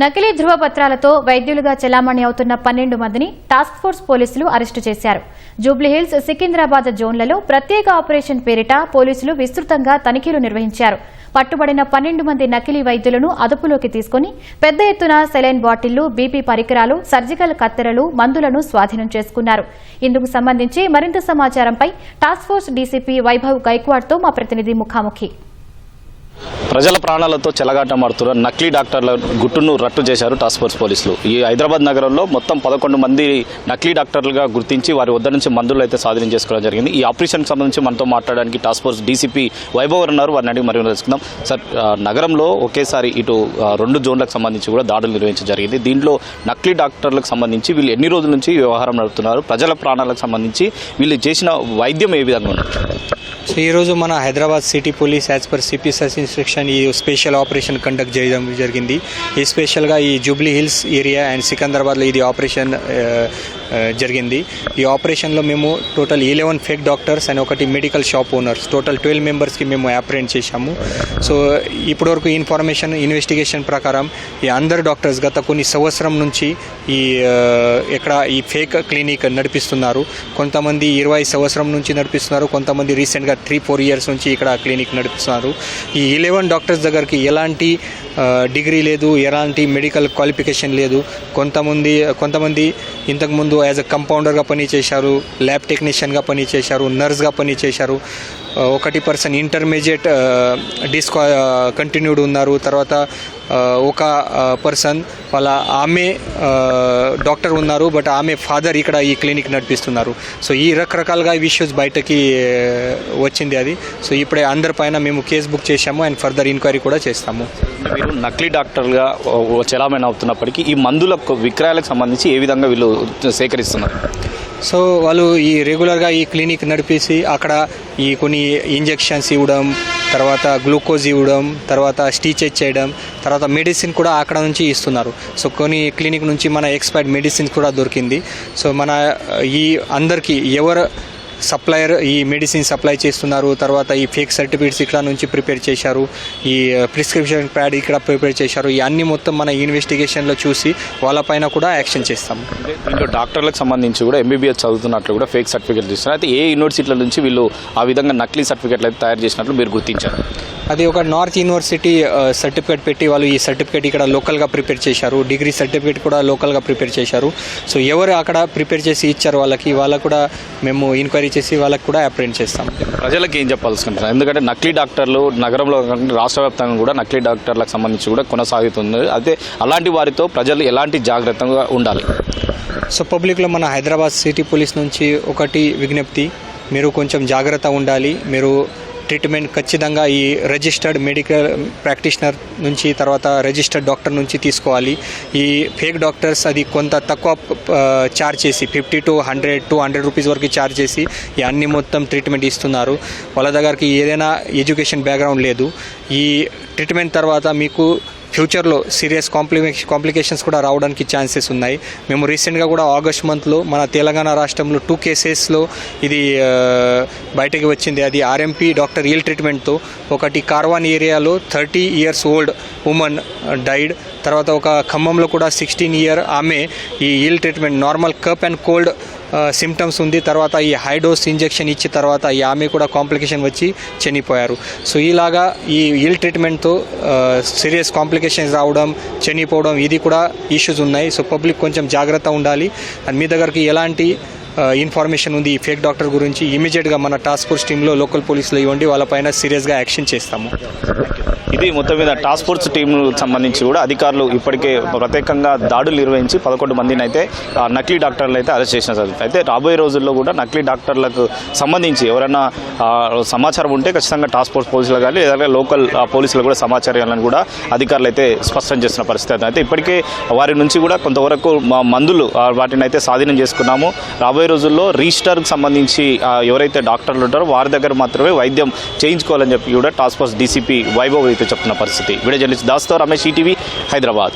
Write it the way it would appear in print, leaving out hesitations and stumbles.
నకిలీ ధృవపత్రాలతో వైద్యులుగా చెలామణి అవుతున్న 12 మందిని టాస్క్ ఫోర్స్ పోలీసులు అరెస్టు చేశారు. జూబ్లీహిల్స్, సికింద్రాబాద్ జోన్లలో ప్రత్యేక ఆపరేషన్ పేరిట పోలీసులు విస్తృతంగా తనిఖీలు నిర్వహించారు. పట్టుబడిన 12 మంది నకిలీ వైద్యులను అదుపులోకి తీసుకుని పెద్ద ఎత్తున సెలైన్ బాటిళ్లు, బీపీ పరికరాలు, సర్జికల్ కత్తెరలు, మందులను స్వాధీనం చేసుకున్నారు. ఇందుకు సంబంధించి మరింత సమాచారంపై టాస్క్ ఫోర్స్ డీసీపీ వైభవ్ గైక్వాడ్తో మా ప్రతినిధి ముఖాముఖి. ప్రజల ప్రాణాలతో చెలగాటమాడుతున్న నకిలీ డాక్టర్ల గుట్టును రట్టు చేశారు టాస్క్ ఫోర్స్ పోలీసులు. ఈ హైదరాబాద్ నగరంలో మొత్తం 11 మంది నకిలీ డాక్టర్లుగా గుర్తించి వారి వద్ద నుంచి మందులు అయితే స్వాధీనం చేసుకోవడం జరిగింది. ఈ ఆపరేషన్కి సంబంధించి మనతో మాట్లాడడానికి టాస్క్ ఫోర్స్ డీసీపీ వైభవ్ ఉన్నారు. వారిని అడిగి మరి తెలుసుకుందాం. సార్, నగరంలో ఒకేసారి ఇటు 2 జోన్లకు సంబంధించి కూడా దాడులు నిర్వహించడం జరిగింది. దీంట్లో నకిలీ డాక్టర్లకు సంబంధించి వీళ్ళు ఎన్ని రోజుల నుంచి వ్యవహారం నడుపుతున్నారు, ప్రజల ప్రాణాలకు సంబంధించి వీళ్ళు చేసిన వైద్యం ఏ విధంగా ఉంది? సో ఈరోజు మన Hyderabad city police as per CP search instruction ఈ స్పెషల్ ఆపరేషన్ కండక్ట్ చేయడం జరిగింది. ఈ స్పెషల్గా ఈ జూబ్లీ హిల్స్ ఏరియా అండ్ సికింద్రాబాద్లో ఇది ఆపరేషన్ జరిగింది. ఈ ఆపరేషన్లో మేము టోటల్ 11 ఫేక్ డాక్టర్స్ అండ్ ఒకటి మెడికల్ షాప్ ఓనర్స్, టోటల్ 12 మెంబర్స్కి మేము అప్రెంట్ చేశాము. సో ఇప్పటివరకు ఇన్వెస్టిగేషన్ ప్రకారం ఈ అందరు డాక్టర్స్ గత కొన్ని సంవత్సరం నుంచి ఈ ఫేక్ క్లినిక్ నడిపిస్తున్నారు. కొంతమంది 20 సంవత్సరం నుంచి నడిపిస్తున్నారు, కొంతమంది రీసెంట్గా 3-4 ఇయర్స్ నుంచి ఇక్కడ క్లినిక్ నడిపిస్తున్నారు. ఈ 11 డాక్టర్స్ దగ్గరికి ఎలాంటి డిగ్రీ లేదు, ఎలాంటి మెడికల్ క్వాలిఫికేషన్ లేదు. కొంతమంది ఇంతకుముందు యాజ్ అ కంపౌండర్గా పనిచేశారు, ల్యాబ్ టెక్నీషియన్గా పనిచేశారు, నర్స్గా పనిచేశారు. ఒకటి పర్సన్ ఇంటర్మీడియట్ కంటిన్యూడ్ ఉన్నారు. తర్వాత ఒక పర్సన్ ఆమె డాక్టర్ ఉన్నారు, బట్ ఆమె ఫాదర్ ఇక్కడ ఈ క్లినిక్ నడిపిస్తున్నారు. సో ఈ రకరకాలుగా ఇష్యూస్ బయటకి వచ్చింది అది. సో ఇప్పుడే అందరిపైన మేము కేసు బుక్ చేశాము అండ్ ఫర్దర్ ఎంక్వైరీ కూడా చేస్తాము. మీరు నకిలీ డాక్టర్గా చెలామణి అవుతున్నప్పటికీ ఈ మందుల విక్రయాలకు సంబంధించి ఏ విధంగా వీళ్ళు సేకరిస్తున్నారు? సో వాళ్ళు ఈ రెగ్యులర్గా ఈ క్లినిక్ నడిపేసి అక్కడ ఈ కొన్ని ఇంజెక్షన్స్ ఇవ్వడం, తర్వాత గ్లూకోజ్ ఇవ్వడం, తర్వాత స్టిచెస్ చేయడం, తర్వాత మెడిసిన్ కూడా అక్కడ నుంచి ఇస్తున్నారు. సో కొన్ని క్లినిక్ నుంచి మన ఎక్స్పైర్డ్ మెడిసిన్స్ కూడా దొరికింది. సో మన ఈ అందరికీ ఎవరు సప్లయర్ ఈ మెడిసిన్ సప్లై చేస్తున్నారు, తర్వాత ఈ ఫేక్ సర్టిఫికేట్స్ ఇక్కడ నుంచి ప్రిపేర్ చేశారు, ఈ ప్రిస్క్రిప్షన్ ప్యాడ్ ఇక్కడ ప్రిపేర్ చేశారు, ఈ అన్ని మొత్తం మన ఇన్వెస్టిగేషన్లో చూసి వాళ్ళపైన కూడా యాక్షన్ చేస్తాము. దీంట్లో డాక్టర్లకు సంబంధించి కూడా ఎంబీబీఎస్ చదువుతున్నట్లు కూడా ఫేక్ సర్టిఫికేట్లు ఇస్తున్నారు. అయితే ఏ యూనివర్సిటీల నుంచి వీళ్ళు ఆ విధంగా నకిలీ సర్టిఫికేట్లు అయితే తయారు చేసినట్లు మీరు గుర్తించారు? అది ఒక నార్త్ యూనివర్సిటీ సర్టిఫికేట్ పెట్టి వాళ్ళు ఈ సర్టిఫికేట్ ఇక్కడ లోకల్గా ప్రిపేర్ చేశారు. డిగ్రీ సర్టిఫికేట్ కూడా లోకల్గా ప్రిపేర్ చేశారు. సో ఎవరు అక్కడ ప్రిపేర్ చేసి ఇచ్చారు వాళ్ళకు కూడా మేము ఎంక్వైరీ చేసి వాళ్ళకి కూడా అప్రెంట్ చేస్తాం. ప్రజలకు ఏం చెప్పాల్సుకుంటున్నారు? ఎందుకంటే నకిలీ డాక్టర్లు నగరంలో రాష్ట్ర వ్యాప్తంగా కూడా నకిలీ డాక్టర్లకు సంబంధించి కూడా కొనసాగుతుంది. అయితే అలాంటి వారితో ప్రజలు ఎలాంటి జాగ్రత్తగా ఉండాలి? సో పబ్లిక్లో మన హైదరాబాద్ సిటీ పోలీస్ నుంచి ఒకటి విజ్ఞప్తి, మీరు కొంచెం జాగ్రత్త ఉండాలి. మీరు ట్రీట్మెంట్ ఖచ్చితంగా ఈ రిజిస్టర్డ్ మెడికల్ ప్రాక్టీషనర్ నుంచి, తర్వాత రిజిస్టర్డ్ డాక్టర్ నుంచి తీసుకోవాలి. ఈ ఫేక్ డాక్టర్స్ అది కొంత తక్కువ ఛార్జ్ చేసి 50 to 100 రూపీస్ వరకు ఛార్జ్ చేసి ఈ అన్ని మొత్తం ట్రీట్మెంట్ ఇస్తున్నారు. వాళ్ళ దగ్గరికి ఏదైనా ఎడ్యుకేషన్ బ్యాక్గ్రౌండ్ లేదు. ఈ ట్రీట్మెంట్ తర్వాత మీకు ఫ్యూచర్లో సీరియస్ కాంప్లికేషన్స్ కూడా రావడానికి ఛాన్సెస్ ఉన్నాయి. మేము రీసెంట్గా కూడా ఆగస్ట్ మంత్లో మన తెలంగాణ రాష్ట్రంలో 2 కేసెస్లో ఇది బయటకి వచ్చింది. అది ఆర్ఎంపీ డాక్టర్ ఇల్ ట్రీట్మెంట్తో ఒకటి కార్వాన్ ఏరియాలో 30 years ఓల్డ్ ఉమెన్ డైడ్. తర్వాత ఒక ఖమ్మంలో కూడా 16 year ఆమె ఈ ill treatment normal cough and cold symptoms ఉంది. తర్వాత ఈ హై డోస్ ఇంజెక్షన్ ఇచ్చిన తర్వాత ఈ ఆమె కూడా కాంప్లికేషన్ వచ్చి చనిపోయారు. సో ఇలాగా ఈ ఇల్ ట్రీట్మెంట్తో సీరియస్ కాంప్లికేషన్స్ రావడం, చనిపోవడం ఇది కూడా ఇష్యూస్ ఉన్నాయి. సో పబ్లిక్ కొంచెం జాగ్రత్త ఉండాలి. అండ్ మీ దగ్గరికి ఎలాంటి ఇన్ఫర్మేషన్ ఉంది ఈ ఫేక్ డాక్టర్ గురించి ఇమీడియట్గా మన టాస్క్ ఫోర్స్ టీంలో లోకల్ పోలీసులో ఇవ్వండి, వాళ్ళపైన సీరియస్గా యాక్షన్ చేస్తాము. ఇది మొత్తం మీద టాస్క్ ఫోర్స్ టీంకు సంబంధించి కూడా అధికారులు ఇప్పటికే ప్రత్యేకంగా దాడులు నిర్వహించి 11 మందిని అయితే నకిలీ డాక్టర్లు అయితే అరెస్ట్ చేసిన జరుగుతుంది. అయితే రాబోయే రోజుల్లో కూడా నకిలీ డాక్టర్లకు సంబంధించి ఎవరైనా సమాచారం ఉంటే ఖచ్చితంగా టాస్క్ ఫోర్స్ పోలీసులు కానీ లేదా లోకల్ పోలీసులు కూడా సమాచారం ఇవ్వాలని కూడా అధికారులు అయితే స్పష్టం చేస్తున్న పరిస్థితి. అయితే ఇప్పటికే వారి నుంచి కూడా కొంతవరకు మందులు వాటిని అయితే స్వాధీనం చేసుకున్నాము. రాబోయే రోజుల్లో రిజిస్టర్కి సంబంధించి ఎవరైతే డాక్టర్లు ఉంటారో వారి దగ్గర మాత్రమే వైద్యం చేయించుకోవాలని చెప్పి కూడా టాస్క్ ఫోర్స్ డీసీపీ వైభవ్ అయితే చెప్తున్న పరిస్థితి. వీడియో జర్నలిస్ట్ దాస్తో రమేష్, ఈటీవీ, హైదరాబాద్.